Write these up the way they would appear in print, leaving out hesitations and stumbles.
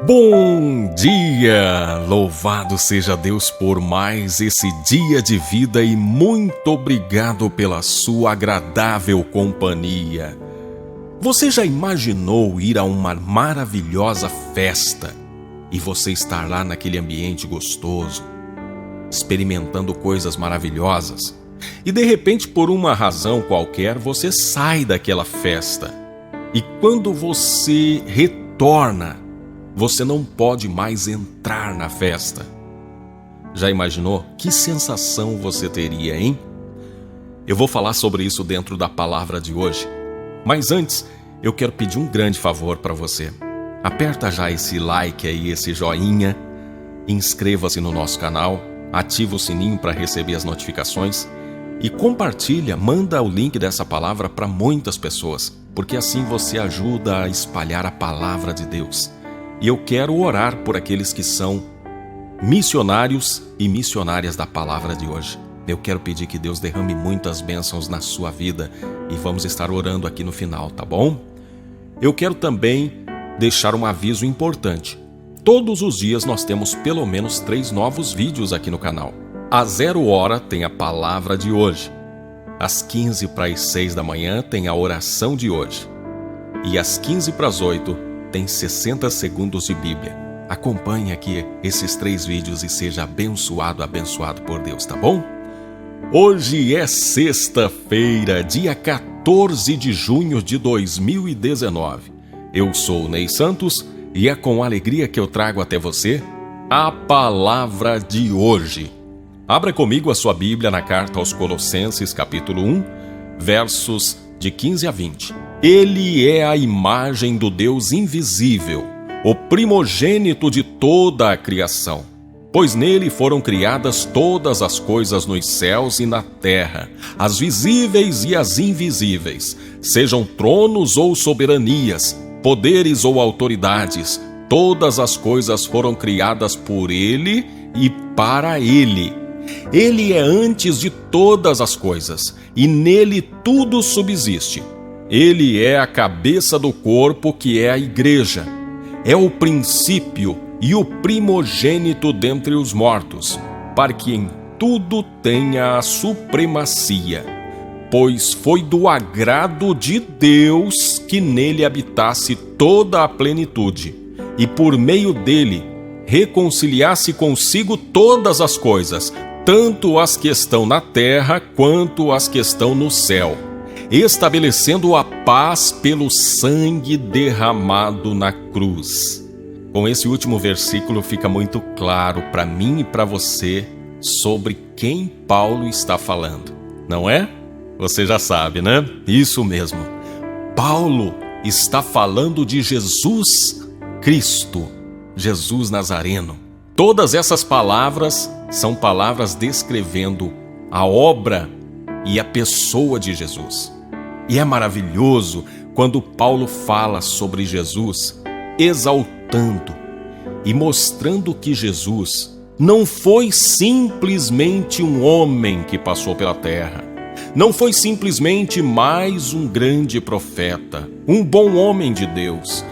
Bom dia! Louvado seja Deus por mais esse dia de vida e muito obrigado pela sua agradável companhia. Você já imaginou ir a uma maravilhosa festa e você estar lá naquele ambiente gostoso, experimentando coisas maravilhosas e de repente, por uma razão qualquer, você sai daquela festa e quando você retorna, você não pode mais entrar na festa. Já imaginou? Que sensação você teria, hein? Eu vou falar sobre isso dentro da palavra de hoje. Mas antes, eu quero pedir um grande favor para você. Aperta já esse like aí, esse joinha, inscreva-se no nosso canal, ativa o sininho para receber as notificações e compartilha, manda o link dessa palavra para muitas pessoas, porque assim você ajuda a espalhar a palavra de Deus. E eu quero orar por aqueles que são missionários e missionárias da palavra de hoje. Eu quero pedir que Deus derrame muitas bênçãos na sua vida e vamos estar orando aqui no final, tá bom? Eu quero também deixar um aviso importante. Todos os dias nós temos pelo menos 3 novos vídeos aqui no canal. Às 0 hora tem a palavra de hoje. Às 15 para as 6 da manhã tem a oração de hoje. E às 15 para as 8 tem 60 segundos de Bíblia. Acompanhe aqui esses 3 vídeos e seja abençoado por Deus, tá bom? Hoje é sexta-feira, dia 14 de junho de 2019. Eu sou o Ney Santos e é com alegria que eu trago até você a palavra de hoje. Abra comigo a sua Bíblia na carta aos Colossenses, capítulo 1, versos de 15 a 20. Ele é a imagem do Deus invisível, o primogênito de toda a criação. Pois nele foram criadas todas as coisas nos céus e na terra, as visíveis e as invisíveis, sejam tronos ou soberanias, poderes ou autoridades, todas as coisas foram criadas por ele e para ele. Ele é antes de todas as coisas, e nele tudo subsiste. Ele é a cabeça do corpo, que é a igreja. É o princípio e o primogênito dentre os mortos, para que em tudo tenha a supremacia. Pois foi do agrado de Deus que nele habitasse toda a plenitude, e por meio dele reconciliasse consigo todas as coisas, tanto as que estão na terra quanto as que estão no céu, estabelecendo a paz pelo sangue derramado na cruz. Com esse último versículo fica muito claro para mim e para você sobre quem Paulo está falando, não é? Você já sabe, né? Isso mesmo. Paulo está falando de Jesus Cristo, Jesus Nazareno. Todas essas palavras são palavras descrevendo a obra e a pessoa de Jesus. E é maravilhoso quando Paulo fala sobre Jesus, exaltando e mostrando que Jesus não foi simplesmente um homem que passou pela terra, não foi simplesmente mais um grande profeta, um bom homem de Deus.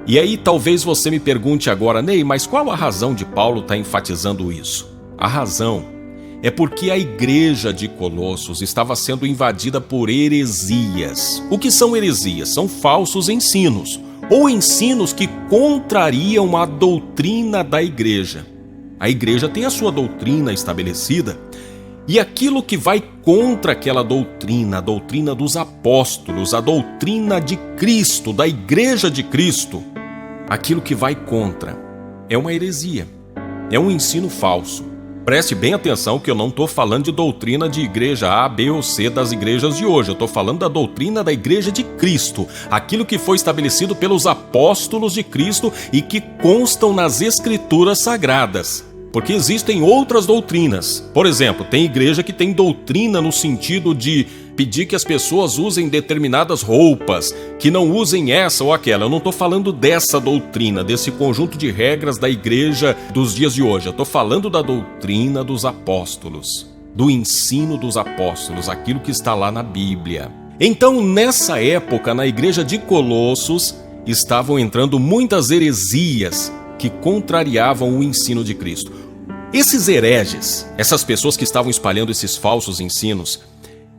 E aí talvez você me pergunte agora, Ney, mas qual a razão de Paulo estar enfatizando isso? A razão é porque a igreja de Colossos estava sendo invadida por heresias. O que são heresias? São falsos ensinos, ou ensinos que contrariam a doutrina da igreja. A igreja tem a sua doutrina estabelecida, e aquilo que vai contra aquela doutrina, a doutrina dos apóstolos, a doutrina de Cristo, da igreja de Cristo, aquilo que vai contra é uma heresia, é um ensino falso. Preste bem atenção que eu não estou falando de doutrina de igreja A, B ou C das igrejas de hoje. Eu estou falando da doutrina da igreja de Cristo. Aquilo que foi estabelecido pelos apóstolos de Cristo e que constam nas escrituras sagradas. Porque existem outras doutrinas. Por exemplo, tem igreja que tem doutrina no sentido de pedir que as pessoas usem determinadas roupas, que não usem essa ou aquela. Eu não estou falando dessa doutrina, desse conjunto de regras da igreja dos dias de hoje. Eu estou falando da doutrina dos apóstolos, do ensino dos apóstolos, aquilo que está lá na Bíblia. Então, nessa época, na igreja de Colossos, estavam entrando muitas heresias que contrariavam o ensino de Cristo. Esses hereges, essas pessoas que estavam espalhando esses falsos ensinos,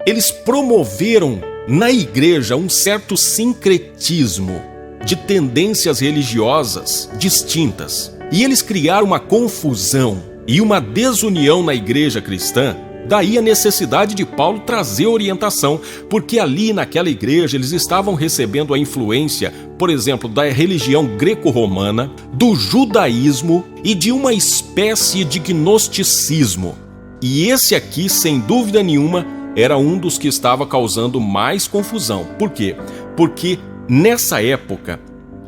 eles promoveram na igreja um certo sincretismo de tendências religiosas distintas. E eles criaram uma confusão e uma desunião na igreja cristã. Daí a necessidade de Paulo trazer orientação, porque ali naquela igreja eles estavam recebendo a influência, por exemplo, da religião greco-romana, do judaísmo e de uma espécie de gnosticismo. E esse aqui, sem dúvida nenhuma, era um dos que estava causando mais confusão. Por quê? Porque nessa época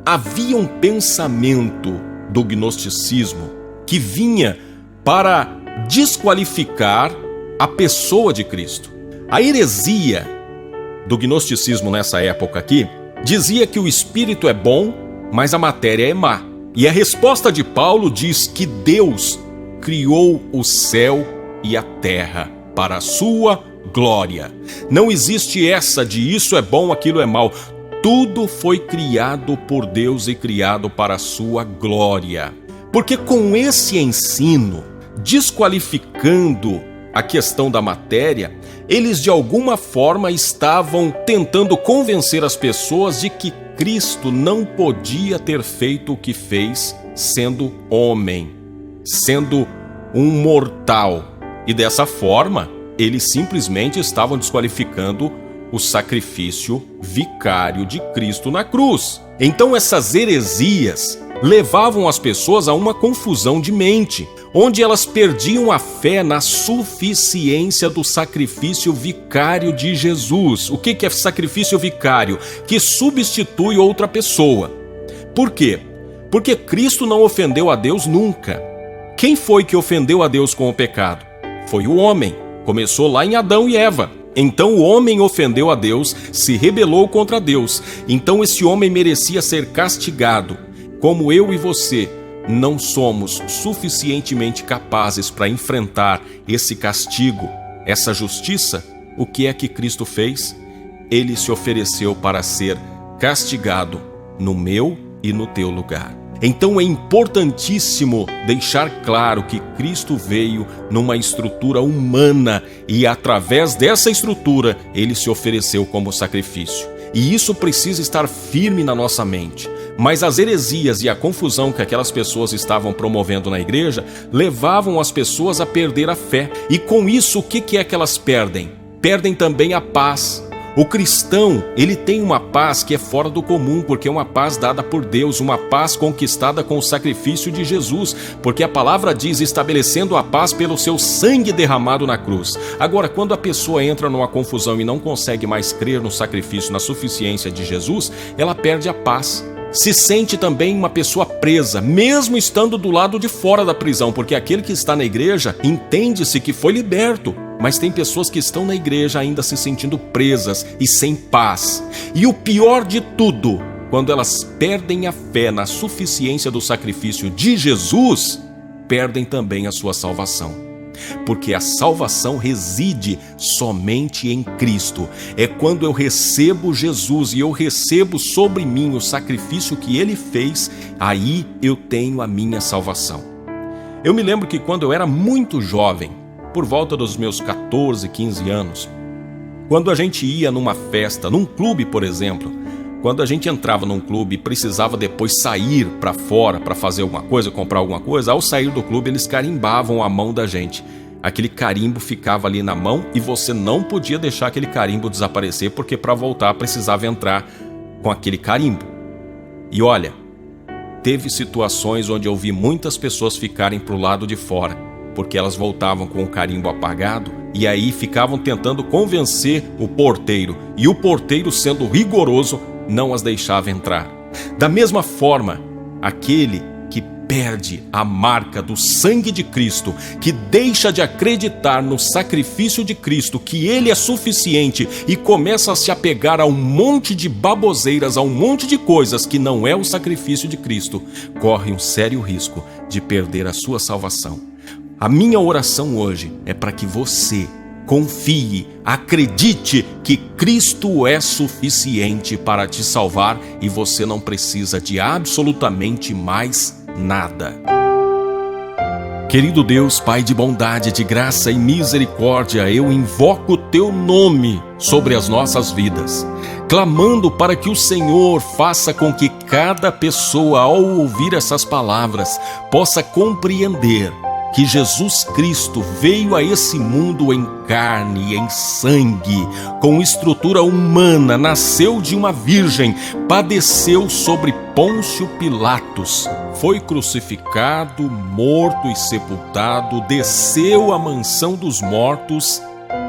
havia um pensamento do gnosticismo que vinha para desqualificar a pessoa de Cristo. A heresia do gnosticismo nessa época aqui dizia que o espírito é bom, mas a matéria é má. E a resposta de Paulo diz que Deus criou o céu e a terra para a sua glória. Não existe essa de isso é bom, aquilo é mal. Tudo foi criado por Deus e criado para a sua glória. Porque com esse ensino, desqualificando a questão da matéria, eles de alguma forma estavam tentando convencer as pessoas de que Cristo não podia ter feito o que fez sendo homem, sendo um mortal. E dessa forma, eles simplesmente estavam desqualificando o sacrifício vicário de Cristo na cruz. Então essas heresias levavam as pessoas a uma confusão de mente, onde elas perdiam a fé na suficiência do sacrifício vicário de Jesus. O que é sacrifício vicário? Que substitui outra pessoa. Por quê? Porque Cristo não ofendeu a Deus nunca. Quem foi que ofendeu a Deus com o pecado? Foi o homem. Começou lá em Adão e Eva. Então o homem ofendeu a Deus, se rebelou contra Deus. Então esse homem merecia ser castigado. Como eu e você não somos suficientemente capazes para enfrentar esse castigo, essa justiça, o que é que Cristo fez? Ele se ofereceu para ser castigado no meu e no teu lugar. Então é importantíssimo deixar claro que Cristo veio numa estrutura humana e através dessa estrutura ele se ofereceu como sacrifício. E isso precisa estar firme na nossa mente. Mas as heresias e a confusão que aquelas pessoas estavam promovendo na igreja levavam as pessoas a perder a fé. E com isso, o que é que elas perdem? Perdem também a paz. O cristão, ele tem uma paz que é fora do comum, porque é uma paz dada por Deus, uma paz conquistada com o sacrifício de Jesus, porque a palavra diz, estabelecendo a paz pelo seu sangue derramado na cruz. Agora, quando a pessoa entra numa confusão e não consegue mais crer no sacrifício, na suficiência de Jesus, ela perde a paz. Se sente também uma pessoa presa, mesmo estando do lado de fora da prisão, porque aquele que está na igreja entende-se que foi liberto. Mas tem pessoas que estão na igreja ainda se sentindo presas e sem paz. E o pior de tudo, quando elas perdem a fé na suficiência do sacrifício de Jesus, perdem também a sua salvação. Porque a salvação reside somente em Cristo. É quando eu recebo Jesus e eu recebo sobre mim o sacrifício que Ele fez, aí eu tenho a minha salvação. Eu me lembro que quando eu era muito jovem, por volta dos meus 14, 15 anos, quando a gente ia numa festa, num clube, por exemplo, quando a gente entrava num clube e precisava depois sair para fora para fazer alguma coisa, comprar alguma coisa, ao sair do clube eles carimbavam a mão da gente. Aquele carimbo ficava ali na mão e você não podia deixar aquele carimbo desaparecer, porque para voltar precisava entrar com aquele carimbo. E olha, teve situações onde eu vi muitas pessoas ficarem para o lado de fora, porque elas voltavam com o carimbo apagado e aí ficavam tentando convencer o porteiro, e o porteiro, sendo rigoroso, não as deixava entrar. Da mesma forma, aquele que perde a marca do sangue de Cristo, que deixa de acreditar no sacrifício de Cristo, que Ele é suficiente, e começa a se apegar a um monte de baboseiras, a um monte de coisas que não é o sacrifício de Cristo, corre um sério risco de perder a sua salvação. A minha oração hoje é para que você confie, acredite que Cristo é suficiente para te salvar e você não precisa de absolutamente mais nada. Querido Deus, Pai de bondade, de graça e misericórdia, eu invoco o Teu nome sobre as nossas vidas, clamando para que o Senhor faça com que cada pessoa, ao ouvir essas palavras, possa compreender que Jesus Cristo veio a esse mundo em carne e em sangue, com estrutura humana, nasceu de uma virgem, padeceu sobre Pôncio Pilatos, foi crucificado, morto e sepultado, desceu à mansão dos mortos,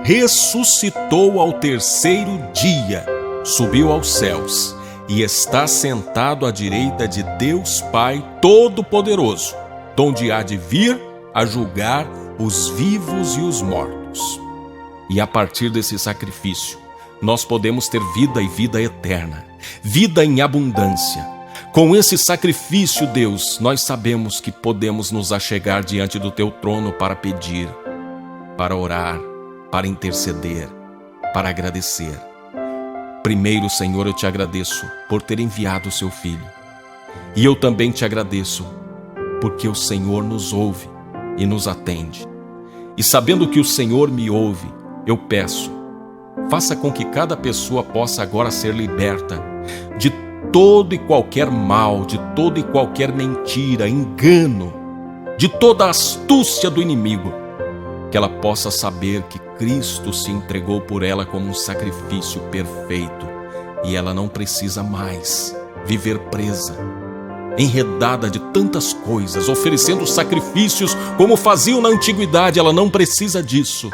ressuscitou ao terceiro dia, subiu aos céus e está sentado à direita de Deus Pai Todo-Poderoso, donde há de vir a julgar os vivos e os mortos. E a partir desse sacrifício, nós podemos ter vida e vida eterna, vida em abundância. Com esse sacrifício, Deus, nós sabemos que podemos nos achegar diante do Teu trono para pedir, para orar, para interceder, para agradecer. Primeiro, Senhor, eu te agradeço por ter enviado o Seu Filho. E eu também te agradeço porque o Senhor nos ouve e nos atende. E sabendo que o Senhor me ouve, eu peço, faça com que cada pessoa possa agora ser liberta de todo e qualquer mal, de toda e qualquer mentira, engano, de toda a astúcia do inimigo, que ela possa saber que Cristo se entregou por ela como um sacrifício perfeito e ela não precisa mais viver presa, enredada de tantas coisas, oferecendo sacrifícios como faziam na antiguidade. Ela não precisa disso.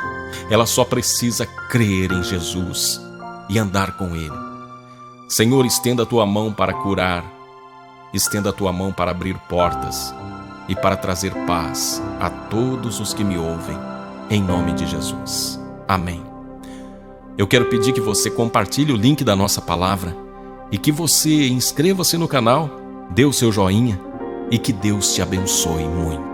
Ela só precisa crer em Jesus e andar com Ele. Senhor, estenda a Tua mão para curar, estenda a Tua mão para abrir portas e para trazer paz a todos os que me ouvem, em nome de Jesus. Amém. Eu quero pedir que você compartilhe o link da nossa palavra e que você inscreva-se no canal, dê o seu joinha e que Deus te abençoe muito.